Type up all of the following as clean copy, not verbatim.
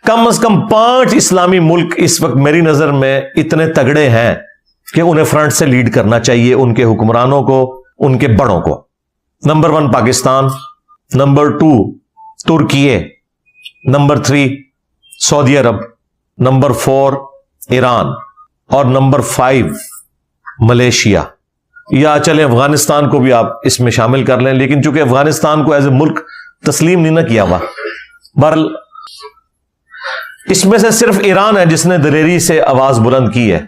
کم از کم 5 اسلامی ملک اس وقت میری نظر میں اتنے تگڑے ہیں کہ انہیں فرنٹ سے لیڈ کرنا چاہیے، ان کے حکمرانوں کو، ان کے بڑوں کو۔ نمبر 1 پاکستان، نمبر 2 ترکیے، نمبر 3 سعودی عرب، نمبر 4 ایران، اور نمبر 5 ملیشیا، یا چلے افغانستان کو بھی آپ اس میں شامل کر لیں، لیکن چونکہ افغانستان کو ایز اے ملک تسلیم نہیں نہ کیا ہوا۔ بہرحال اس میں سے صرف ایران ہے جس نے دلیری سے آواز بلند کی ہے۔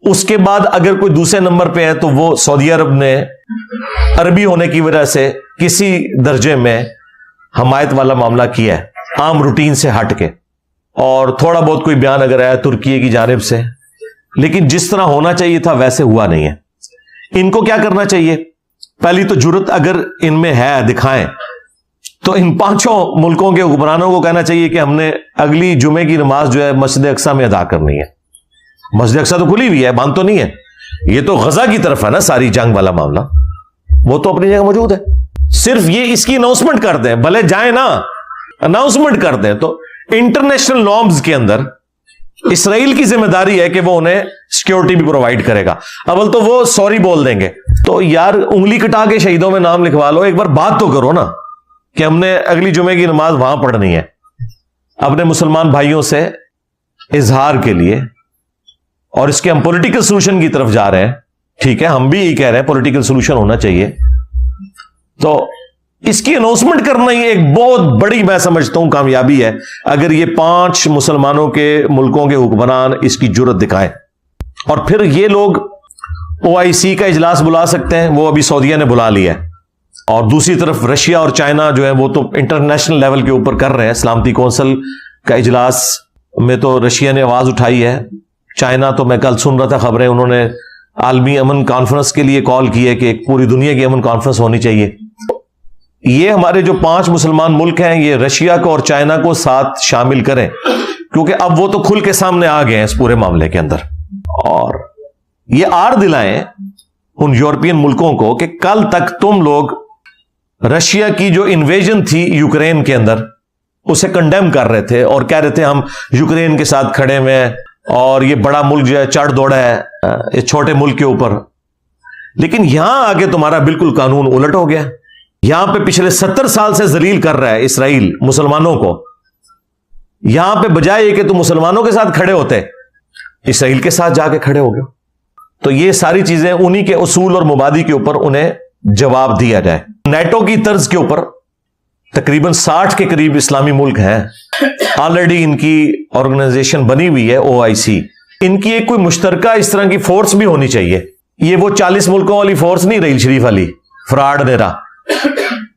اس کے بعد اگر کوئی دوسرے نمبر پہ ہے تو وہ سعودی عرب نے عربی ہونے کی وجہ سے کسی درجے میں حمایت والا معاملہ کیا ہے، عام روٹین سے ہٹ کے، اور تھوڑا بہت کوئی بیان اگر آیا ترکیے کی جانب سے، لیکن جس طرح ہونا چاہیے تھا ویسے ہوا نہیں ہے۔ ان کو کیا کرنا چاہیے؟ پہلی تو جرت اگر ان میں ہے دکھائیں تو ان 5 ملکوں کے حکمرانوں کو کہنا چاہیے کہ ہم نے اگلی جمعے کی نماز جو ہے مسجد اقصی میں ادا کرنی ہے۔ مسجد اقصی تو کھلی ہوئی ہے، بند تو نہیں ہے، یہ تو غزہ کی طرف ہے نا، ساری جنگ والا معاملہ وہ تو اپنی جگہ موجود ہے۔ صرف یہ اس کی اناؤنسمنٹ کر دیں، بھلے جائیں نا، اناؤنسمنٹ کر دیں تو انٹرنیشنل نارمز کے اندر اسرائیل کی ذمہ داری ہے کہ وہ انہیں سیکیورٹی بھی پرووائڈ کرے گا۔ اول تو وہ سوری بول دیں گے، تو یار انگلی کٹا کے شہیدوں میں نام لکھوا لو، ایک بار بات تو کرو نا کہ ہم نے اگلی جمعے کی نماز وہاں پڑھنی ہے۔ اپنے مسلمان بھائیوں سے اظہار کے لیے، اور اس کے ہم پولیٹیکل سولوشن کی طرف جا رہے ہیں، ٹھیک ہے، ہم بھی یہ کہہ رہے ہیں پولیٹیکل سولوشن ہونا چاہیے، تو اس کی اناؤنسمنٹ کرنا ہی ایک بہت بڑی میں سمجھتا ہوں کامیابی ہے اگر یہ 5 مسلمانوں کے ملکوں کے حکمران اس کی جرت دکھائیں۔ اور پھر یہ لوگ OIC کا اجلاس بلا سکتے ہیں، وہ ابھی سعودیہ نے بلا لیا ہے، اور دوسری طرف رشیا اور چائنا جو ہے وہ تو انٹرنیشنل لیول کے اوپر کر رہے ہیں۔ سلامتی کونسل کا اجلاس میں تو رشیا نے آواز اٹھائی ہے، چائنا تو میں کل سن رہا تھا خبریں، انہوں نے عالمی امن کانفرنس کے لیے کال کی ہے کہ ایک پوری دنیا کی امن کانفرنس ہونی چاہیے۔ یہ ہمارے جو 5 مسلمان ملک ہیں یہ رشیا کو اور چائنا کو ساتھ شامل کریں، کیونکہ اب وہ تو کھل کے سامنے آ گئے ہیں اس پورے معاملے کے اندر، اور یہ آر دلائیں ان یورپین ملکوں کو کہ کل تک تم لوگ رشیا کی جو انویژن تھی یوکرین کے اندر اسے کنڈیم کر رہے تھے اور کہہ رہے تھے ہم یوکرین کے ساتھ کھڑے ہوئے ہیں، اور یہ بڑا ملک جو ہے چڑھ دوڑا ہے اس چھوٹے ملک کے اوپر، لیکن یہاں آگے تمہارا بالکل قانون الٹ ہو گیا۔ یہاں پہ پچھلے 70 سال سے ذلیل کر رہا ہے اسرائیل مسلمانوں کو، یہاں پہ بجائے کہ تم مسلمانوں کے ساتھ کھڑے ہوتے اسرائیل کے ساتھ جا کے کھڑے ہو گئے۔ تو یہ ساری چیزیں انہی کے اصول اور مبادی کے اوپر انہیں جواب دیا جائے۔ نیٹو کی طرز کے اوپر تقریباً 60 کے قریب اسلامی ملک ہیں، آلریڈی ان کی آرگنائزیشن بنی ہوئی ہے OIC۔ ان کی ایک کوئی مشترکہ اس طرح کی فورس بھی ہونی چاہیے، یہ وہ 40 ملکوں والی فورس نہیں رہی شریف علی فراڈ نیرا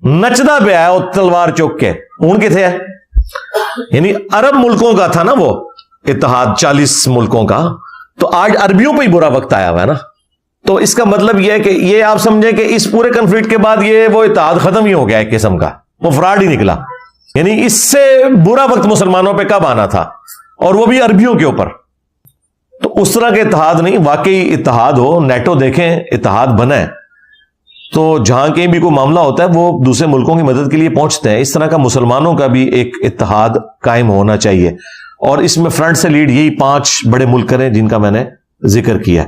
نچدا پہ آیا وہ تلوار چوک کے، اون کے تھے، یعنی عرب ملکوں کا تھا نا وہ اتحاد 40 ملکوں کا، تو آج عربیوں پہ ہی برا وقت آیا ہوا ہے نا۔ تو اس کا مطلب یہ ہے کہ یہ آپ سمجھیں کہ اس پورے کنفلکٹ کے بعد یہ وہ اتحاد ختم ہی ہو گیا ایک قسم کا، وہ فراڈ ہی نکلا، یعنی اس سے برا وقت مسلمانوں پہ کب آنا تھا، اور وہ بھی عربیوں کے اوپر۔ تو اس طرح کے اتحاد نہیں، واقعی اتحاد ہو، نیٹو دیکھیں اتحاد بنا ہے تو جہاں کہیں بھی کوئی معاملہ ہوتا ہے وہ دوسرے ملکوں کی مدد کے لیے پہنچتے ہیں، اس طرح کا مسلمانوں کا بھی ایک اتحاد قائم ہونا چاہیے، اور اس میں فرنٹ سے لیڈ یہی 5 بڑے ملک کریں جن کا میں نے ذکر کیا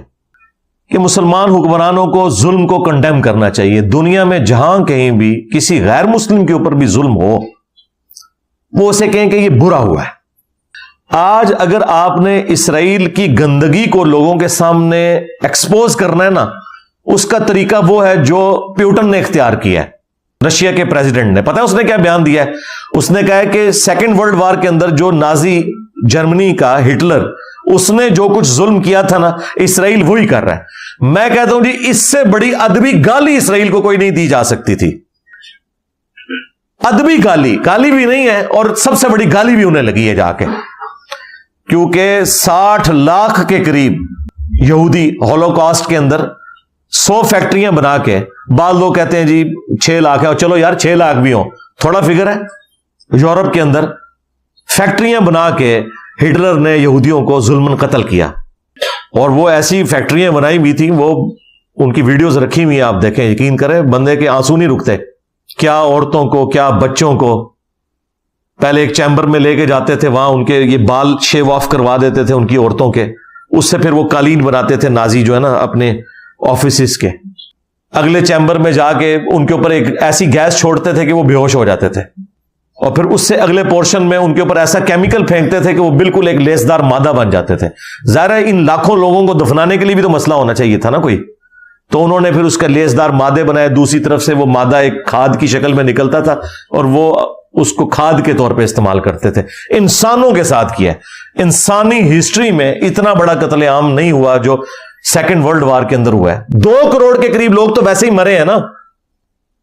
کہ مسلمان حکمرانوں کو ظلم کو کنڈیم کرنا چاہیے۔ دنیا میں جہاں کہیں بھی کسی غیر مسلم کے اوپر بھی ظلم ہو وہ اسے کہیں کہ یہ برا ہوا ہے۔ آج اگر آپ نے اسرائیل کی گندگی کو لوگوں کے سامنے ایکسپوز کرنا ہے نا، اس کا طریقہ وہ ہے جو پیوٹن نے اختیار کیا ہے، رشیا کے پریزیڈنٹ نے۔ پتہ ہے اس نے کیا بیان دیا ہے؟ اس نے کہا ہے کہ 2nd ورلڈ وار کے اندر جو نازی جرمنی کا ہٹلر، اس نے جو کچھ ظلم کیا تھا نا، اسرائیل وہی کر رہا ہے۔ میں کہتا ہوں جی اس سے بڑی ادبی گالی اسرائیل کو کوئی نہیں دی جا سکتی تھی، ادبی گالی بھی نہیں ہے، اور سب سے بڑی گالی بھی انہیں لگی ہے جا کے، کیونکہ 60 لاکھ کے قریب یہودی ہولوکاسٹ کے اندر 100 فیکٹریاں بنا کے، بعض لوگ کہتے ہیں جی 6 لاکھ ہے، اور چلو یار 6 لاکھ بھی ہوں، تھوڑا فگر ہے، یورپ کے اندر فیکٹریاں بنا کے ہٹلر نے یہودیوں کو ظلمن قتل کیا، اور وہ ایسی فیکٹریاں بنائی ہوئی تھیں، وہ ان کی ویڈیوز رکھی ہوئی ہیں، آپ دیکھیں، یقین کریں بندے کے آنسو نہیں رکتے، کیا عورتوں کو، کیا بچوں کو پہلے ایک چیمبر میں لے کے جاتے تھے, وہاں ان کے یہ بال شیو آف کروا دیتے تھے ان کی عورتوں کے, اس سے پھر وہ قالین بناتے تھے نازی جو ہے نا اپنے آفیسز کے. اگلے چیمبر میں جا کے ان کے اوپر ایک ایسی گیس چھوڑتے تھے کہ وہ بے ہوش ہو جاتے تھے, اور پھر اس سے اگلے پورشن میں ان کے اوپر ایسا کیمیکل پھینکتے تھے کہ وہ بالکل ایک لیسدار مادہ بن جاتے تھے. ظاہر ہے ان لاکھوں لوگوں کو دفنانے کے لیے بھی تو مسئلہ ہونا چاہیے تھا نا کوئی, تو انہوں نے پھر اس کا لیسدار مادے بنائے. دوسری طرف سے وہ مادہ ایک کھاد کی شکل میں نکلتا تھا اور وہ اس کو کھاد کے طور پہ استعمال کرتے تھے. انسانوں کے ساتھ کیا ہے. انسانی ہسٹری میں اتنا بڑا قتل عام نہیں ہوا جو سیکنڈ ورلڈ وار کے اندر ہوا ہے. 2 کروڑ کے قریب لوگ تو ویسے ہی مرے ہیں نا.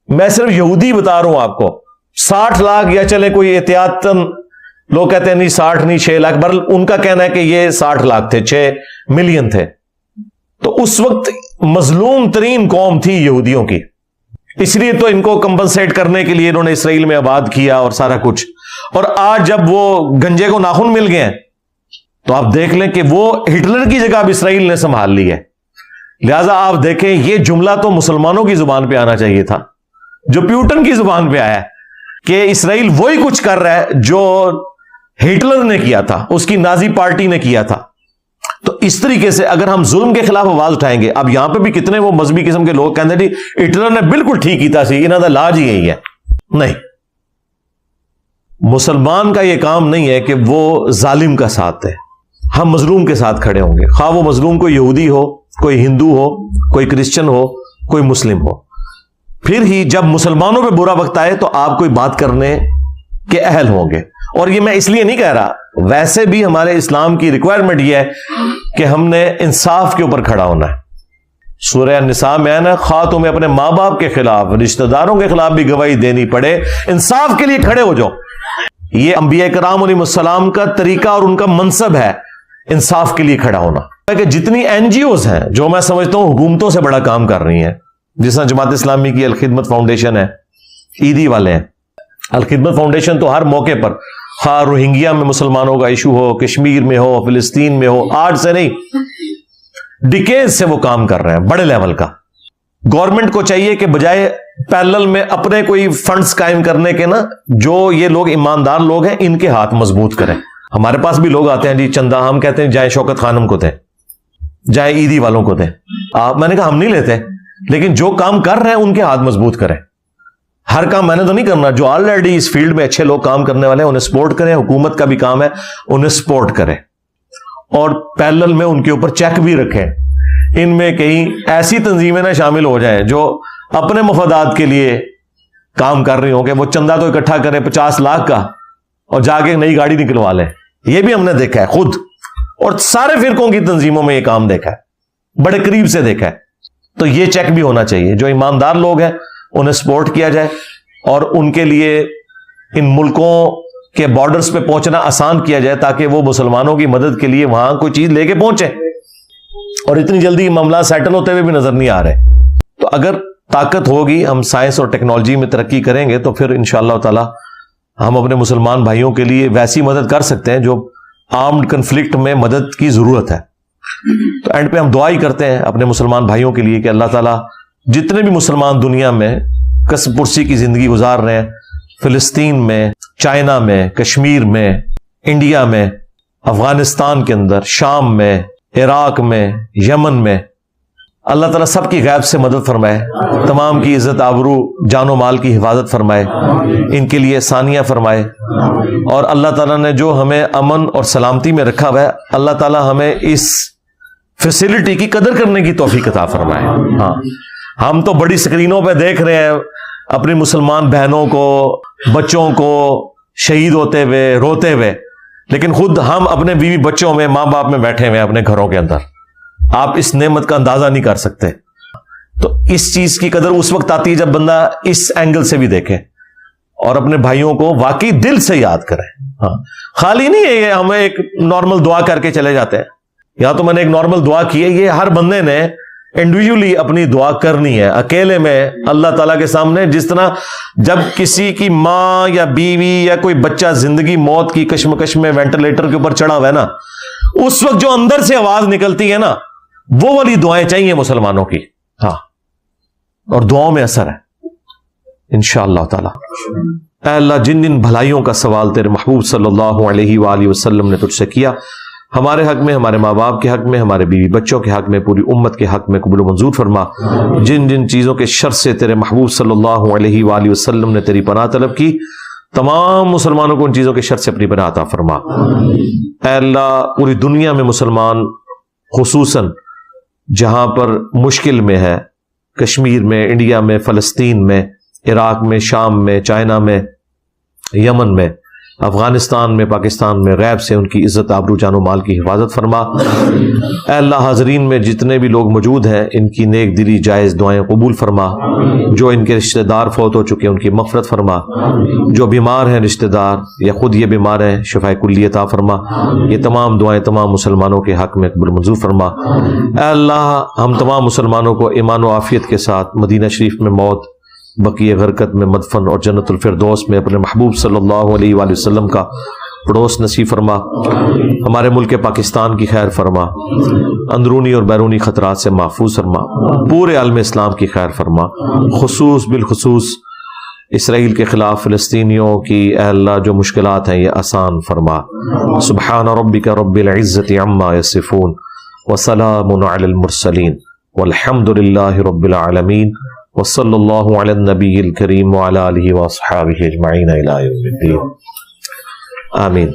میں صرف یہودی بتا رہا ہوں آپ کو. 60 لاکھ یا چلے کوئی احتیاطاً لوگ کہتے ہیں نہیں 60 نہیں 6 لاکھ, بر ان کا کہنا ہے کہ یہ 60 لاکھ تھے, 6 ملین تھے. تو اس وقت مظلوم ترین قوم تھی یہودیوں کی, اس لیے تو ان کو کمپنسیٹ کرنے کے لیے انہوں نے اسرائیل میں آباد کیا اور سارا کچھ. اور آج جب وہ گنجے کو ناخن مل گئے ہیں تو آپ دیکھ لیں کہ وہ ہٹلر کی جگہ اب اسرائیل نے سنبھال لی ہے. لہذا آپ دیکھیں یہ جملہ تو مسلمانوں کی زبان پہ آنا چاہیے تھا جو پیوٹن کی زبان پہ آیا ہے کہ اسرائیل وہی کچھ کر رہا ہے جو ہٹلر نے کیا تھا, اس کی نازی پارٹی نے کیا تھا. تو اس طریقے سے اگر ہم ظلم کے خلاف آواز اٹھائیں گے, اب یہاں پہ بھی کتنے وہ مذہبی قسم کے لوگ کہتے ہیں جی ہٹلر نے بالکل ٹھیک کیتا سی, انہوں کا علاج ہی یہی ہے. نہیں, مسلمان کا یہ کام نہیں ہے کہ وہ ظالم کا ساتھ دے. ہم مظلوم کے ساتھ کھڑے ہوں گے, خواہ وہ مظلوم کوئی یہودی ہو, کوئی ہندو ہو, کوئی کرسچن ہو, کوئی مسلم ہو. پھر ہی جب مسلمانوں پہ برا وقت آئے تو آپ کوئی بات کرنے کے اہل ہوں گے. اور یہ میں اس لیے نہیں کہہ رہا, ویسے بھی ہمارے اسلام کی ریکوائرمنٹ یہ ہے کہ ہم نے انصاف کے اوپر کھڑا ہونا ہے. سورہ النساء میں ہے نا, خواہ تمہیں اپنے ماں باپ کے خلاف, رشتہ داروں کے خلاف بھی گواہی دینی پڑے, انصاف کے لیے کھڑے ہو جاؤ. یہ انبیاء کرام علیہ السلام کا طریقہ اور ان کا منصب ہے انصاف کے لیے کھڑا ہونا. کہ جتنی این جی اوز ہیں جو میں سمجھتا ہوں حکومتوں سے بڑا کام کر رہی ہیں, جس طرح جماعت اسلامی کی الخدمت فاؤنڈیشن ہے, عیدی والے ہیں. الخدمت فاؤنڈیشن تو ہر موقع پر, خواہ روہنگیا میں مسلمانوں کا ایشو ہو, کشمیر میں ہو, فلسطین میں ہو, آج سے نہیں ڈیکیز سے وہ کام کر رہے ہیں بڑے لیول کا. گورنمنٹ کو چاہیے کہ بجائے پیرلل میں اپنے کوئی فنڈز قائم کرنے کے نا, جو یہ لوگ ایماندار لوگ ہیں ان کے ہاتھ مضبوط کریں. ہمارے پاس بھی لوگ آتے ہیں جی چندہ, ہم کہتے ہیں جائے شوکت خانم کو دیں, جائے عیدی والوں کو دیں. میں نے کہا ہم نہیں لیتے, لیکن جو کام کر رہے ہیں ان کے ہاتھ مضبوط کریں. ہر کام میں نے تو نہیں کرنا, جو آلریڈی اس فیلڈ میں اچھے لوگ کام کرنے والے ہیں انہیں سپورٹ کریں. حکومت کا بھی کام ہے انہیں سپورٹ کریں, اور پیرلل میں ان کے اوپر چیک بھی رکھیں. ان میں کہیں ایسی تنظیمیں نہ شامل ہو جائیں جو اپنے مفادات کے لیے کام کر رہی ہوں کہ وہ چندہ تو اکٹھا کریں 50 لاکھ کا اور جا کے نئی گاڑی نکلوا لیں. یہ بھی ہم نے دیکھا ہے خود, اور سارے فرقوں کی تنظیموں میں یہ کام دیکھا ہے, بڑے قریب سے دیکھا ہے. تو یہ چیک بھی ہونا چاہیے, جو ایماندار لوگ ہیں انہیں سپورٹ کیا جائے, اور ان کے لیے ان ملکوں کے بارڈرز پہ پہنچنا آسان کیا جائے تاکہ وہ مسلمانوں کی مدد کے لیے وہاں کوئی چیز لے کے پہنچے. اور اتنی جلدی معاملات سیٹل ہوتے ہوئے بھی نظر نہیں آ رہے. تو اگر طاقت ہوگی, ہم سائنس اور ٹیکنالوجی میں ترقی کریں گے, تو پھر انشاءاللہ تعالی ہم اپنے مسلمان بھائیوں کے لیے ویسی مدد کر سکتے ہیں جو آرمڈ کنفلکٹ میں مدد کی ضرورت ہے. تو اینڈ پہ ہم دعا ہی کرتے ہیں اپنے مسلمان بھائیوں کے لیے کہ اللہ تعالیٰ جتنے بھی مسلمان دنیا میں کسب پرسی کی زندگی گزار رہے ہیں, فلسطین میں, چائنا میں, کشمیر میں, انڈیا میں, افغانستان کے اندر, شام میں, عراق میں, یمن میں, اللہ تعالیٰ سب کی غیب سے مدد فرمائے, تمام کی عزت آبرو جان و مال کی حفاظت فرمائے, ان کے لیے ثانیہ فرمائے. اور اللہ تعالیٰ نے جو ہمیں امن اور سلامتی میں رکھا ہوا ہے, اللہ تعالیٰ ہمیں اس فیسلٹی کی قدر کرنے کی توفیق عطا فرمائے. ہاں, ہم تو بڑی سکرینوں پہ دیکھ رہے ہیں اپنی مسلمان بہنوں کو, بچوں کو شہید ہوتے ہوئے, روتے ہوئے, لیکن خود ہم اپنے بیوی بچوں میں, ماں باپ میں بیٹھے ہوئے اپنے گھروں کے اندر. آپ اس نعمت کا اندازہ نہیں کر سکتے. تو اس چیز کی قدر اس وقت آتی ہے جب بندہ اس اینگل سے بھی دیکھے اور اپنے بھائیوں کو واقعی دل سے یاد کرے. ہاں, خالی نہیں ہے ہم ایک نارمل دعا کر کے چلے جاتے ہیں. یا تو میں نے ایک نارمل دعا کی ہے, یہ ہر بندے نے انڈیویجولی اپنی دعا کرنی ہے اکیلے میں اللہ تعالیٰ کے سامنے. جس طرح جب کسی کی ماں یا بیوی یا کوئی بچہ زندگی موت کی کشمکش میں وینٹیلیٹر کے اوپر چڑھا ہوا ہے نا, اس وقت جو اندر سے آواز نکلتی ہے نا, وہ والی دعائیں چاہیے مسلمانوں کی. ہاں, اور دعاؤں میں اثر ہے. انشاءاللہ تعالی۔ اے اللہ جن جن بھلائیوں کا سوال تیرے محبوب صلی اللہ علیہ وآلہ وسلم نے تجھ سے کیا، ہمارے حق میں، ہمارے ماں باپ کے حق میں، ہمارے بیوی بچوں کے حق میں، پوری امت کے حق میں قبول و منظور فرما۔ جن جن چیزوں کے شر سے تیرے محبوب صلی اللہ علیہ وآلہ وسلم نے تیری پناہ طلب کی، تمام مسلمانوں کو ان چیزوں کے شر سے اپنی پناہ عطا فرما۔ اے اللہ پوری دنیا میں مسلمان خصوصاً جہاں پر مشکل میں ہے، کشمیر میں، انڈیا میں، فلسطین میں، عراق میں، شام میں، چائنا میں، یمن میں، افغانستان میں، پاکستان میں، غیب سے ان کی عزت، آبرو، جان و مال کی حفاظت فرما۔ اے اللہ حاضرین میں جتنے بھی لوگ موجود ہیں ان کی نیک دلی جائز دعائیں قبول فرما۔ جو ان کے رشتہ دار فوت ہو چکے ان کی مغفرت فرما۔ جو بیمار ہیں رشتہ دار یا خود یہ بیمار ہیں، شفا کلی عطا فرما۔ یہ تمام دعائیں تمام مسلمانوں کے حق میں قبول منظور فرما۔ اے اللہ ہم تمام مسلمانوں کو ایمان و عافیت کے ساتھ مدینہ شریف میں موت، بقیہ غرقت میں مدفن اور جنت الفردوس میں اپنے محبوب صلی اللہ علیہ وآلہ وسلم کا پڑوس نصیب فرما۔ ہمارے ملک پاکستان کی خیر فرما، اندرونی اور بیرونی خطرات سے محفوظ فرما، پورے عالم اسلام کی خیر فرما، بالخصوص اسرائیل کے خلاف فلسطینیوں کی اے اللہ جو مشکلات ہیں یہ آسان فرما۔ سبحان ربک رب العزت عما یصفون وسلام علی المرسلین والحمد للہ رب العالمین وصلی اللہ علی النبی الکریم وعلی آلہ واصحابہ اجمعین الی یوم الدین، آمین۔